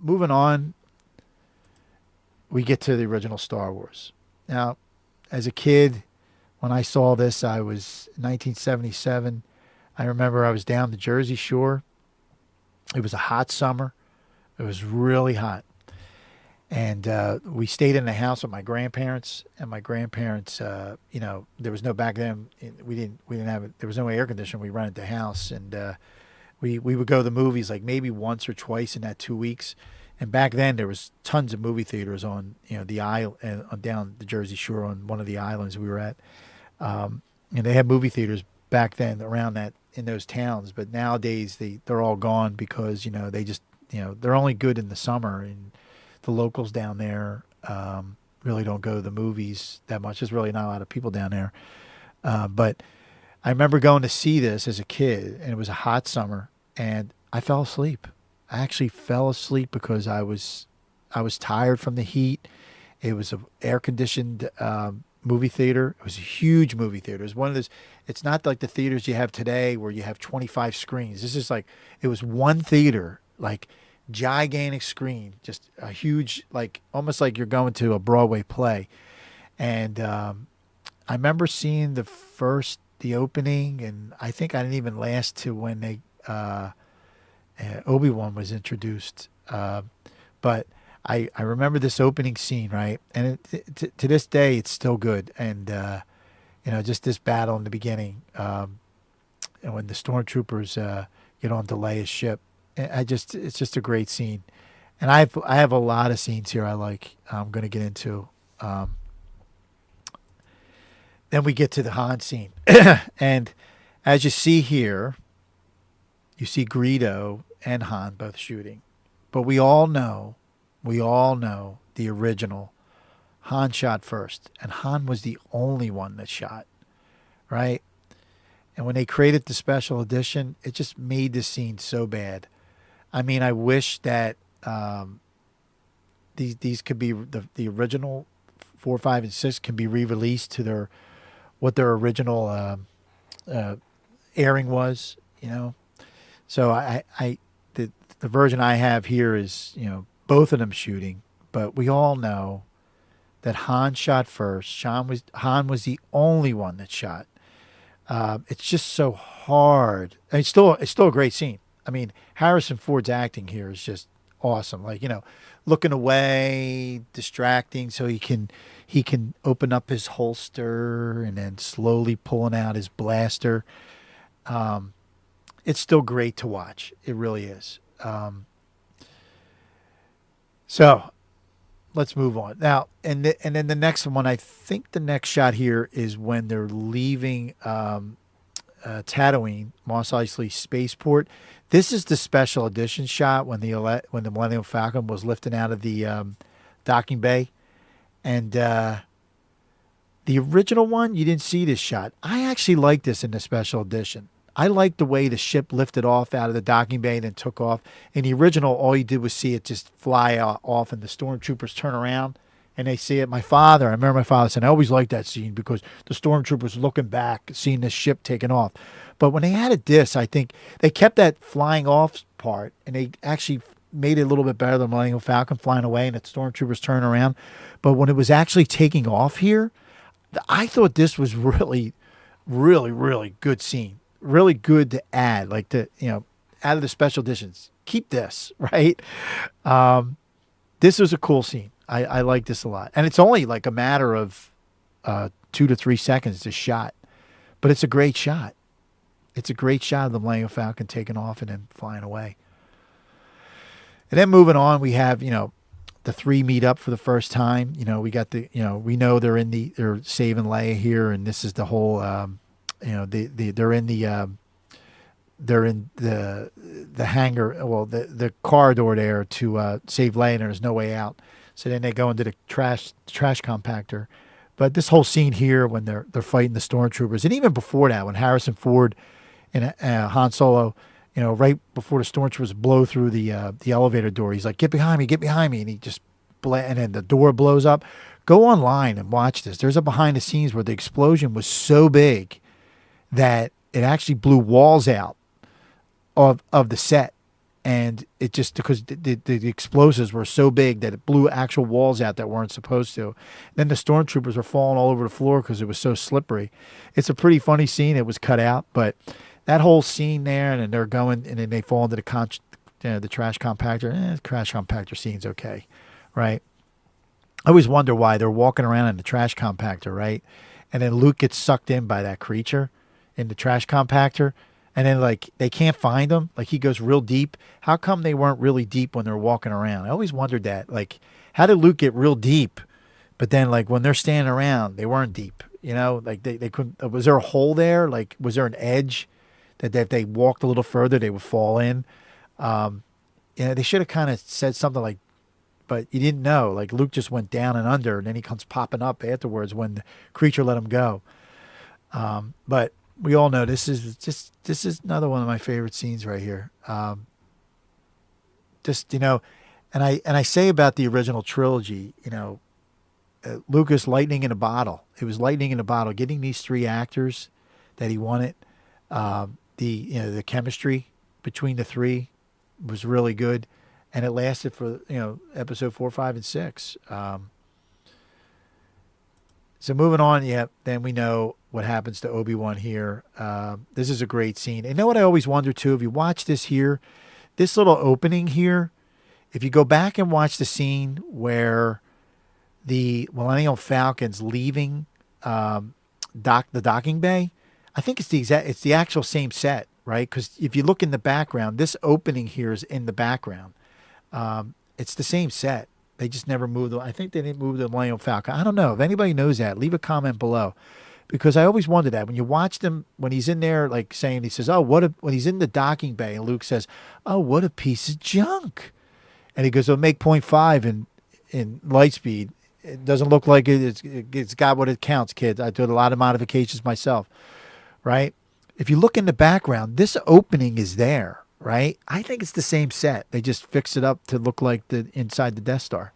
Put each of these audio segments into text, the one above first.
Moving on, we get to the original Star Wars. Now, as a kid, when I saw this, I was 1977. I remember I was down the Jersey Shore. It was a hot summer. It was really hot, and we stayed in the house with my grandparents. And my grandparents, there was no back then. We didn't have it. There was no air conditioning. We rented the house, and we would go to the movies like maybe once or twice in that 2 weeks. And back then there was tons of movie theaters on the isle down the Jersey Shore on one of the islands we were at. And they had movie theaters back then around that in those towns. But nowadays they're all gone because they just they're only good in the summer, and the locals down there really don't go to the movies that much. There's really not a lot of people down there. But I remember going to see this as a kid, and it was a hot summer, and I fell asleep. I actually fell asleep because I was tired from the heat. It was an air conditioned movie theater. It was a huge movie theater. It was one of those. It's not like the theaters you have today where you have 25 screens. This is like it was one theater, like gigantic screen, just a huge, like almost like you're going to a Broadway play. And I remember seeing the opening, and I think I didn't even last to when Obi-Wan was introduced. But I remember this opening scene, right? And to this day, it's still good. And, just this battle in the beginning, and when the stormtroopers get on to Leia's ship, it's just a great scene. And I have a lot of scenes here I like. I'm going to get into. Then we get to the Han scene, and as you see here, you see Greedo and Han both shooting. But we all know the original Han shot first, and Han was the only one that shot, right? And when they created the special edition, it just made the scene so bad. I mean, I wish that these could be the original 4, 5, and 6 can be re-released to their original airing was. So the version I have here is both of them shooting, but we all know that Han shot first. Han was the only one that shot. It's just so hard. And it's still a great scene. I mean, Harrison Ford's acting here is just awesome. Like looking away, distracting, so he can open up his holster and then slowly pulling out his blaster. It's still great to watch. It really is. So let's move on now. And then the next one, I think the next shot here is when they're leaving Tatooine, Mos Eisley Spaceport. This is the special edition shot when the Millennium Falcon was lifting out of the docking bay, and the original one you didn't see this shot. I actually like this in the special edition. I like the way the ship lifted off out of the docking bay and then took off. In the original, all you did was see it just fly off, and the stormtroopers turn around and they see it. I remember my father saying, I always liked that scene because the stormtroopers looking back, seeing the ship taking off. But when they added this, I think they kept that flying off part, and they actually made it a little bit better than Millennium Falcon flying away and the stormtroopers turning around. But when it was actually taking off here, I thought this was really, really, really good scene. Really good to add, like out of the special editions. Keep this, right? This was a cool scene. I like this a lot. And it's only like a matter of 2 to 3 seconds to shot. But it's a great shot. It's a great shot of the Millennium Falcon taking off and then flying away. And then moving on, we have, the three meet up for the first time. We got we know they're saving Leia here, and this is the whole they're in the hangar, well, the corridor there to save Leia, and there's no way out. So then they go into the trash compactor. But this whole scene here when they're fighting the stormtroopers, and even before that, when Harrison Ford and Han Solo, right before the stormtroopers blow through the elevator door, he's like, get behind me, and he just and then the door blows up. Go online and watch this. There's a behind the scenes where the explosion was so big that it actually blew walls out of the set. and it just because the explosives were so big that it blew actual walls out that weren't supposed to. Then the stormtroopers were falling all over the floor because it was so slippery. It's a pretty funny scene. It was cut out, but that whole scene there, and then they're going, and then they fall into the trash compactor. The trash compactor scene's okay, right? I always wonder why they're walking around in the trash compactor, right? And then Luke gets sucked in by that creature in the trash compactor. And then, like, they can't find him. Like, he goes real deep. How come they weren't really deep when they're walking around? I always wondered that. Like, how did Luke get real deep? But then, like, when they're standing around, they weren't deep. You know, like, they couldn't. Was there a hole there? Like, was there an edge that if they walked a little further, they would fall in? They should have kind of said something like, but you didn't know. Like, Luke just went down and under, and then he comes popping up afterwards when the creature let him go. But we all know this is another one of my favorite scenes right here. And I say about the original trilogy, Lucas, lightning in a bottle. It was lightning in a bottle. Getting these three actors that he wanted, the chemistry between the three was really good, and it lasted for episode 4, 5, and 6. So moving on, then we know what happens to Obi-Wan here. This is a great scene. And you know what I always wonder, too? If you watch this here, this little opening here, if you go back and watch the scene where the Millennium Falcon's leaving the docking bay, I think it's the actual same set, right? Because if you look in the background, this opening here is in the background. It's the same set. They just never moved. I think they didn't move the Millennium Falcon. I don't know. If anybody knows that, leave a comment below. Because I always wonder that when you watch them, when he's in there, like saying, he says, when he's in the docking bay, and Luke says, oh, what a piece of junk. And he goes, oh, make 0.5 in light speed. It doesn't look like it's got what it counts, kids. I did a lot of modifications myself, right? If you look in the background, this opening is there. Right? I think it's the same set. They just fixed it up to look like the inside the Death Star.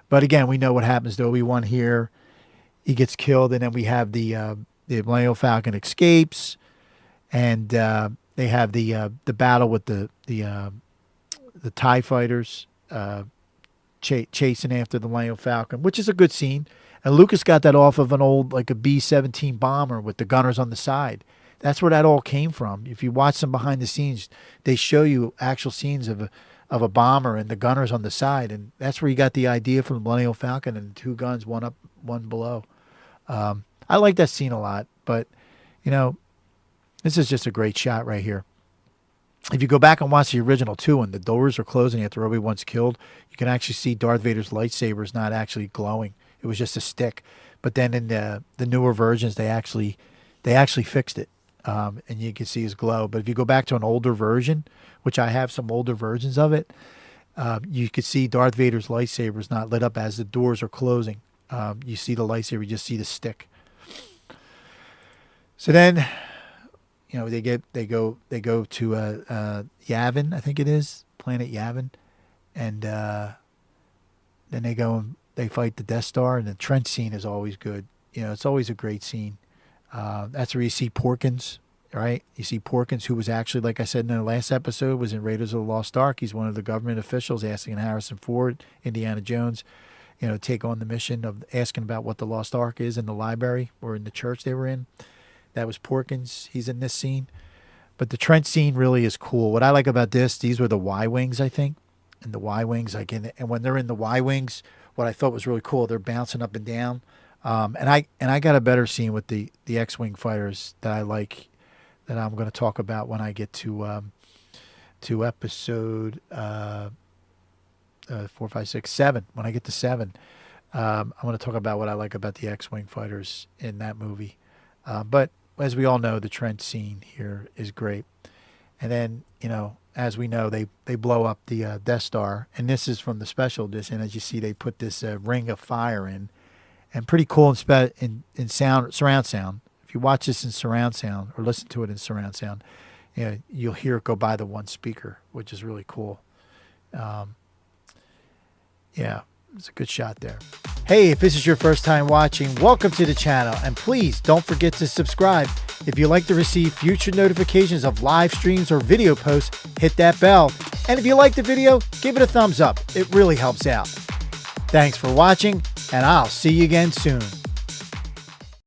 But again, we know what happens to Obi-Wan here. He gets killed, and then we have the Millennium Falcon escapes, and they have the battle with the TIE fighters chasing after the Millennium Falcon, which is a good scene. And Lucas got that off of an old, like a B-17 bomber with the gunners on the side. That's where that all came from. If you watch some behind the scenes, they show you actual scenes of a bomber and the gunners on the side, and that's where you got the idea from the Millennium Falcon and 2 guns, one up, one below. I like that scene a lot, but this is just a great shot right here. If you go back and watch the original too, when the doors are closing after Obi-Wan's killed, you can actually see Darth Vader's lightsaber is not actually glowing. It was just a stick. But then in the newer versions, they actually fixed it. And you can see his glow. But if you go back to an older version, which I have some older versions of it, you could see Darth Vader's lightsaber is not lit up as the doors are closing. You see the lightsaber, you just see the stick. So then, they go to Yavin, I think it is, planet Yavin, and then they go and they fight the Death Star, and the trench scene is always good. It's always a great scene. That's where you see Porkins, right? You see Porkins, who was actually, like I said in the last episode, was in Raiders of the Lost Ark. He's one of the government officials asking Harrison Ford, Indiana Jones, take on the mission of asking about what the Lost Ark is in the library or in the church they were in. That was Porkins. He's in this scene. But the trench scene really is cool. What I like about this, these were the Y-Wings, I think. And the Y-Wings, and when they're in the Y-Wings, what I thought was really cool, they're bouncing up and down. And I got a better scene with the X-Wing fighters that I like, that I'm going to talk about when I get to episode 4, 5, 6, 7. When I get to 7, I'm going to talk about what I like about the X-Wing fighters in that movie. But as we all know, the trench scene here is great. And then, as we know, they blow up the Death Star. And this is from the special edition. As you see, they put this ring of fire in. And pretty cool in sound, surround sound. If you watch this in surround sound or listen to it in surround sound, you'll hear it go by the one speaker, which is really cool. It's a good shot there. Hey, if this is your first time watching, welcome to the channel. And please don't forget to subscribe. If you'd like to receive future notifications of live streams or video posts, hit that bell. And if you liked the video, give it a thumbs up. It really helps out. Thanks for watching, and I'll see you again soon.